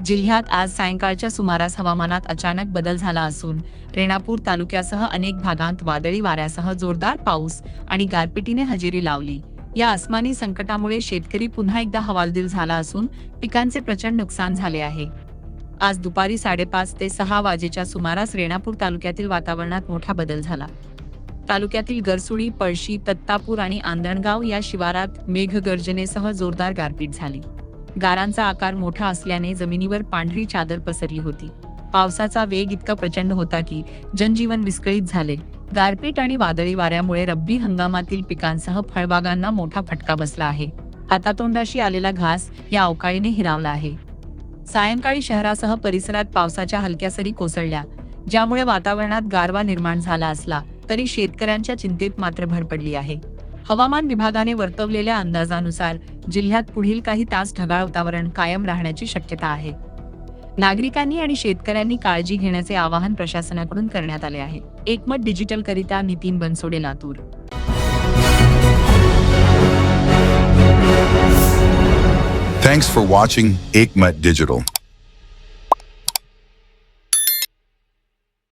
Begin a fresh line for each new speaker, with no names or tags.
जिल्ह्यात आज सायंकाळच्या सुमारास हवामानात अचानक बदल झाला असून रेणापूर तालुक्यासह अनेक भागांत वादळी वाऱ्यासह जोरदार पाऊस आणि गारपिटीने हजेरी लावली। या अस्मानी संकटामुळे शेतकरी पुन्हा एकदा हवालदिल झाला असून पिकांचे प्रचंड नुकसान झाले आहे। आज दुपारी 5:30 ते 6 वाजेच्या सुमारास रेणापूर तालुक्यातील वातावरणात मोठा बदल झाला। तालुक्यातील गरसुळी, पळशी, तत्तापूर आणि आंदणगाव या शिवारात मेघगर्जनेसह जोरदार गारपीट झाली। गारांचा आकार मोठा असल्याने जमिनीवर पांढरी चादर पसरली होती। पावसाचा वेग इतका प्रचंड होता की जनजीवन विस्कळीत झाले। गारपीट आणि वादळी वाऱ्यामुळे रब्बी हंगामातील पिकांसह फळबागांना मोठा फटका बसला आहे। हातातोंडाशी आलेला घास या अवकाळीने हिरावला आहे। सायंकाळी शहरासह परिसरात पावसाच्या हलक्या सरी कोसळल्या, ज्यामुळे वातावरणात गारवा निर्माण झाला असला तरी शेतकऱ्यांच्या चिंतेत मात्र भर पडली आहे। हवामान विभागाने वर्तवलेल्या अंदाजानुसार जिल्ह्यात पुढील काही तास ढगाळ वातावरण कायम राहण्याची शक्यता आहे। नागरिकांनी आणि शेतकऱ्यांनी काळजी घेण्याचे आवाहन प्रशासनाकडून करण्यात आले आहे। एकमत डिजिटल करिता Nitin Bansode, Latur.
Thanks for watching Ekmat Digital.